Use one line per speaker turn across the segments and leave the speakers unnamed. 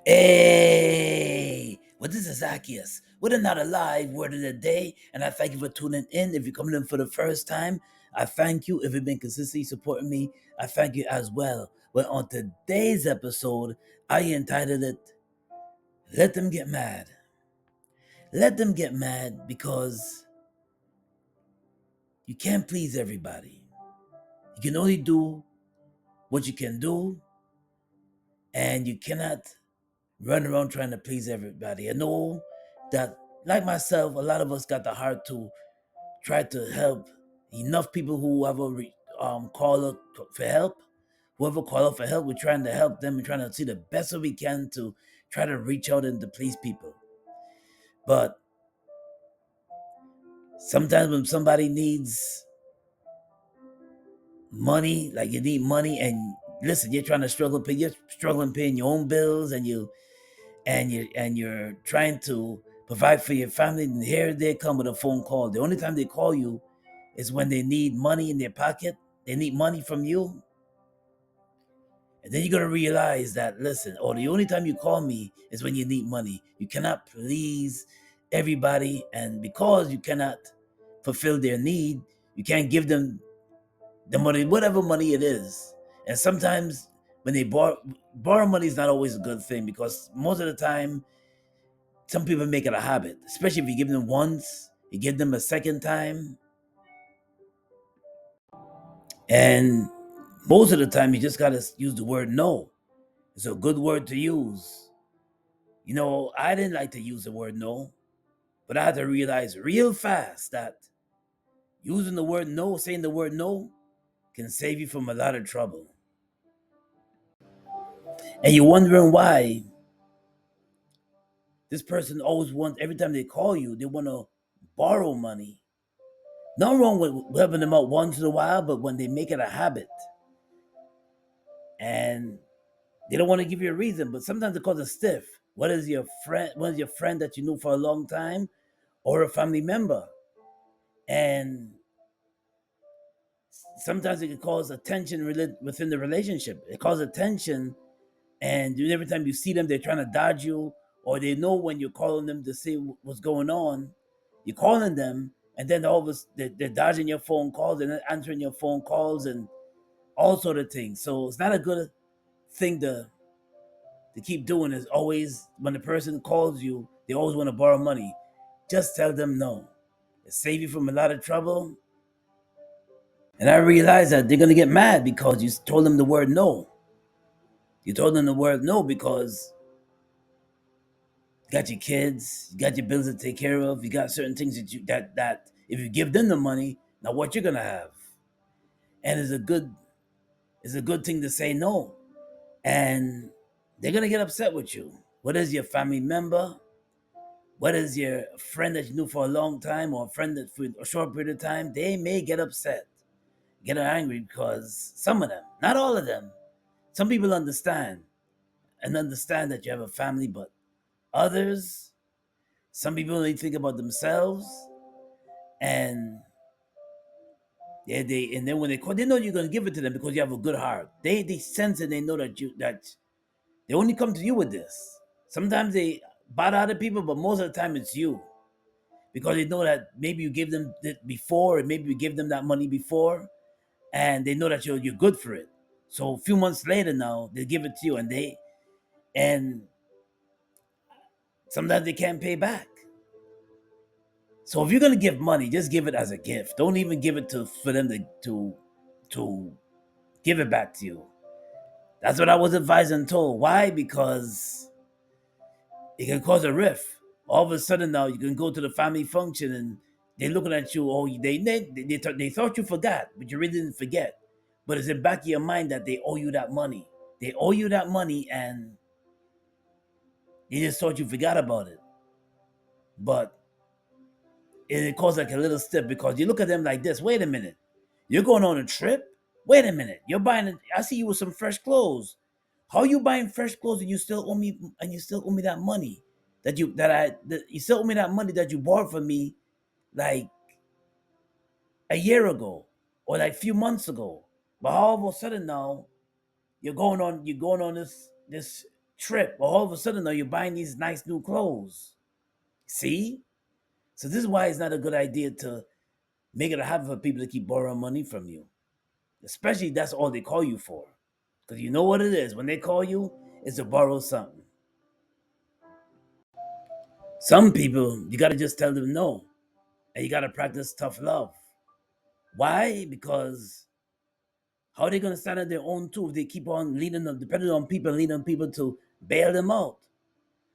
Hey, well, this is Zaccheus with another live word of the day, and I thank you for tuning in. If you're coming in for the first time, I thank you. If you've been consistently supporting me, I thank you as well. But on today's episode, I entitled it Let Them Get Mad. Let them get mad because you can't please everybody. You can only do what you can do, and you cannot run around trying to please everybody. I know that, like myself, a lot of us got the heart to try to help enough people who ever call up for help. Whoever call up for help, we're trying to help them and trying to see the best that we can to try to reach out and to please people. But sometimes when somebody needs money, like you need money, and listen, you're struggling paying your own bills, and you're trying to provide for your family, and here they come with a phone call. The only time they call you is when they need money in their pocket. They need money from you. And then you're gonna realize that, listen, or the only time you call me is when you need money. You cannot please everybody, and because you cannot fulfill their need, you can't give them the money, whatever money it is. And sometimes when they borrow money is not always a good thing, because most of the time some people make it a habit, especially if you give them once, you give them a second time, and most of the time you just gotta use the word no. It's a good word to use. I didn't like to use the word no, but I had to realize real fast that using the word no, saying the word no, can save you from a lot of trouble. And you're wondering why this person always wants, every time they call you, they want to borrow money. Nothing wrong with helping them out once in a while, but when they make it a habit, and they don't want to give you a reason, but sometimes it causes stiff. What is your friend that you knew for a long time, or a family member? And sometimes it can cause a tension within the relationship. It causes tension, and every time you see them, they're trying to dodge you, or they know when you're calling them to see what's going on. You're calling them, and then all of us they're dodging your phone calls and answering your phone calls and all sort of things. So it's not a good thing to keep doing. Is always when the person calls you, they always want to borrow money. Just tell them no. It save you from a lot of trouble. And I realize that they're gonna get mad because you told them the word no. You told them the word no because you got your kids, you got your bills to take care of, you got certain things that if you give them the money, now what you're gonna have. And it's a good thing to say no. And they're gonna get upset with you. What is your family member? What is your friend that you knew for a long time, or a friend that for a short period of time? They may get upset, get angry, because some of them, not all of them, some people understand and understand that you have a family, but others, some people only think about themselves, and and then when they call, they know you're gonna give it to them because you have a good heart. They sense and they know that they only come to you with this. Sometimes they bother other people, but most of the time it's you, because they know that maybe you gave them it before, and maybe you give them that money before, and they know that you're good for it. So a few months later now they give it to you, and sometimes they can't pay back. So if you're gonna give money, just give it as a gift. Don't even give it to for them to give it back to you. That's what I was advised and told. Why? Because it can cause a rift. All of a sudden now you can go to the family function and they're looking at you. Oh, they thought you forgot, but you really didn't forget. But it's in the back of your mind that they owe you that money. They owe you that money, and they just thought you forgot about it. But it caused like a little step, because you look at them like this. Wait a minute, you're going on a trip. Wait a minute, you're buying. I see you with some fresh clothes. How are you buying fresh clothes and you still owe me that money that you still owe me that money that you bought from me like a year ago, or like a few months ago. But all of a sudden now you're going on this trip, or all of a sudden, now you're buying these nice new clothes. See? So this is why it's not a good idea to make it a habit for people to keep borrowing money from you, especially if that's all they call you for. Because you know what it is. When they call you, it's to borrow something. Some people, you got to just tell them no. And you got to practice tough love. Why? Because how are they going to stand on their own too if they keep on leaning on, depending on people, leaning on people to bail them out?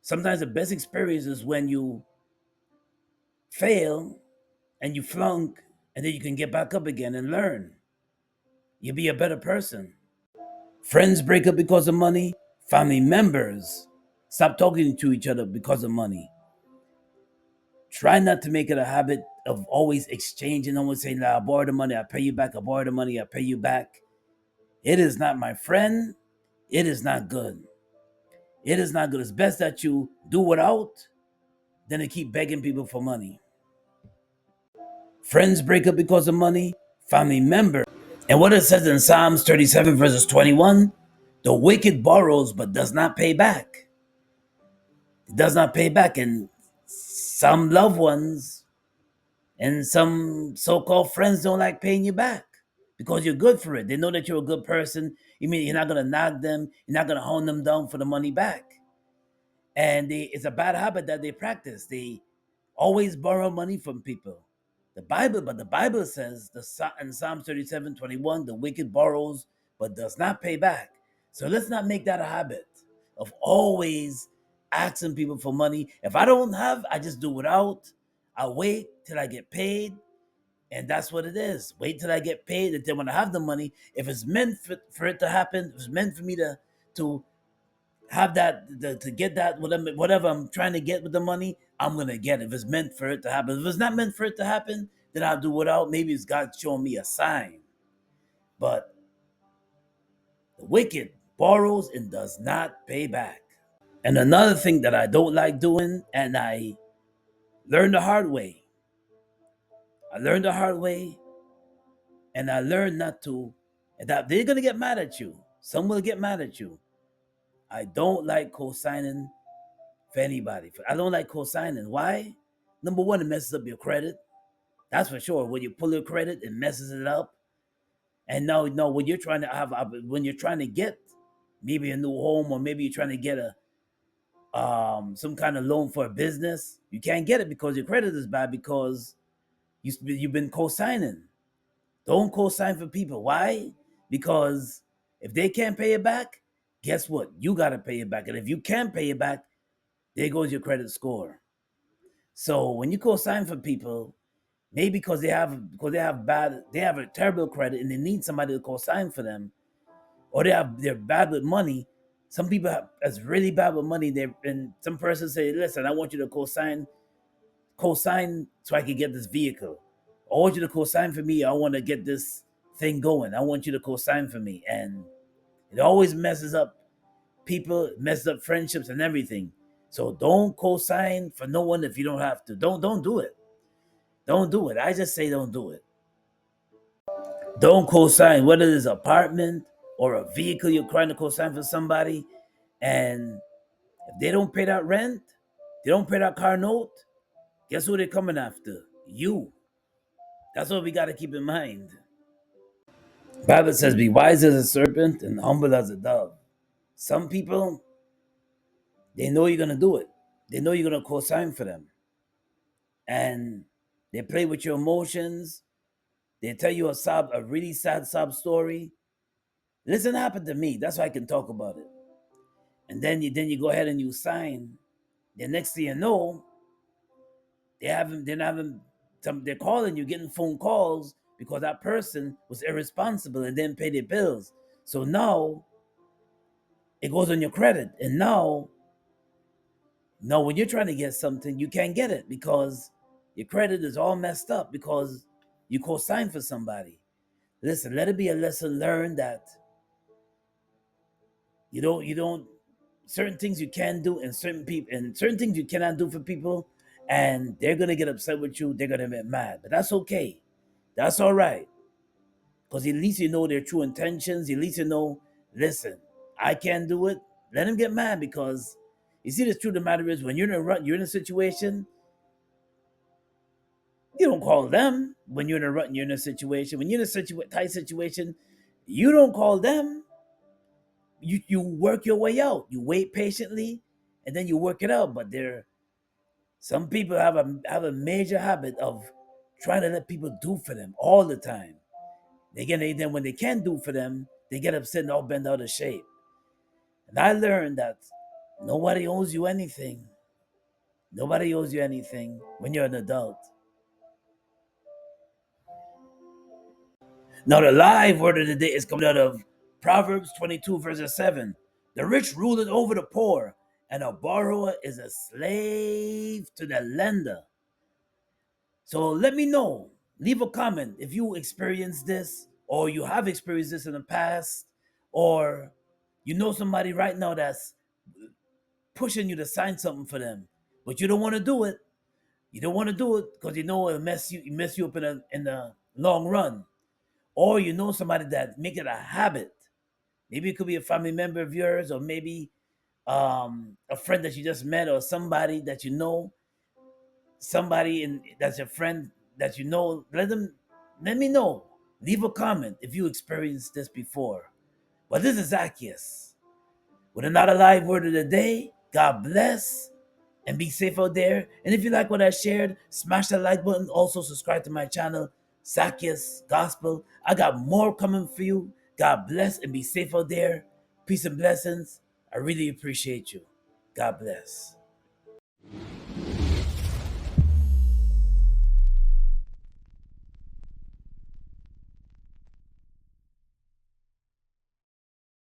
Sometimes the best experience is when you fail and you flunk, and then you can get back up again and learn. You'll be a better person. Friends break up because of money. Family members stop talking to each other because of money. Try not to make it a habit of always exchanging, always saying, "Nah, I borrow the money, I pay you back, I borrow the money, I pay you back." It is not, my friend. It is not good. It is not good. It's best that you do without than to keep begging people for money. Friends break up because of money. Family members. And what it says in Psalms 37, verses 21, the wicked borrows but does not pay back. It does not pay back. And some loved ones and some so-called friends don't like paying you back because you're good for it. They know that you're a good person. You mean you're not going to knock them. You're not going to hold them down for the money back. And it's a bad habit that they practice. They always borrow money from people. But the Bible says in Psalm 37:21, the wicked borrows but does not pay back. So let's not make that a habit of always asking people for money. If I don't have, I just do without. I wait till I get paid, and that's what it is. Wait till I get paid, and then when I have the money, if it's meant for it to happen, if it's meant for me to have to get that whatever I'm trying to get with the money, I'm gonna get it. If it's meant for it to happen, if it's not meant for it to happen, then I'll do without. Maybe it's God showing me a sign. But the wicked borrows and does not pay back. And another thing that I don't like doing, and I learned the hard way. I learned the hard way, and I learned not to. And that they're gonna get mad at you. Some will get mad at you. I don't like co-signing for anybody. I don't like co-signing. Why? Number one, it messes up your credit. That's for sure. When you pull your credit, it messes it up. And now, no, when you're trying to when you're trying to get maybe a new home, or maybe you're trying to get a some kind of loan for a business, you can't get it because your credit is bad because you've been co-signing. Don't co-sign for people. Why? Because if they can't pay it back, guess what? You got to pay it back. And if you can't pay it back, there goes your credit score. So when you co-sign for people, maybe they have a terrible credit and they need somebody to co-sign for them, or they're bad with money. Some people that's really bad with money. And some person say, "Listen, I want you to co-sign so I can get this vehicle. I want you to co-sign for me. I want to get this thing going. I want you to co-sign for me." And it always messes up people, messes up friendships and everything. So don't co-sign for no one if you don't have to. Don't do it. Don't do it. I just say don't do it. Don't co-sign, whether it's an apartment or a vehicle you're trying to co-sign for somebody. And if they don't pay that rent, they don't pay that car note, guess who they're coming after? You. That's what we got to keep in mind. Bible says, "Be wise as a serpent and humble as a dove." Some people, they know you're gonna do it. They know you're gonna co-sign for them, and they play with your emotions. They tell you a really sad sob story. Listen, happened to me. That's why I can talk about it. And then you go ahead and you sign. The next thing you know, they're calling you, getting phone calls because that person was irresponsible and didn't pay their bills. So now it goes on your credit. And now when you're trying to get something, you can't get it because your credit is all messed up because you co-signed for somebody. Listen, let it be a lesson learned that you don't certain things you can do and certain things you cannot do for people, and they're gonna get upset with you, they're gonna get mad. But that's okay. That's all right. Because at least you know their true intentions. At least you know, listen, I can't do it. Let them get mad because you see the truth of the matter is when you're in a rut, you're in a situation, you don't call them when you're in a rut and you're in a situation. When you're in a tight situation, you don't call them. You work your way out. You wait patiently and then you work it out. But there some people have a major habit of trying to let people do for them all the time. Then when they can't do for them, they get upset and all bent out of shape. And I learned that nobody owes you anything. Nobody owes you anything when you're an adult. Now, the live word of the day is coming out of Proverbs 22, verses 7. The rich ruleth over the poor, and a borrower is a slave to the lender. So let me know. Leave a comment if you experienced this, or you have experienced this in the past, or you know somebody right now that's pushing you to sign something for them, but you don't want to do it. You don't want to do it because you know it'll mess you up in the long run. Or you know somebody that make it a habit. Maybe it could be a family member of yours, or maybe a friend that you just met, or somebody that you know, that's your friend that you know. Let me know. Leave a comment if you experienced this before. But this is Zaccheus with another live word of the day. God bless and be safe out there. And if you like what I shared, smash that like button. Also, subscribe to my channel, Zaccheus Gospel. I got more coming for you. God bless and be safe out there. Peace and blessings. I really appreciate you. God bless.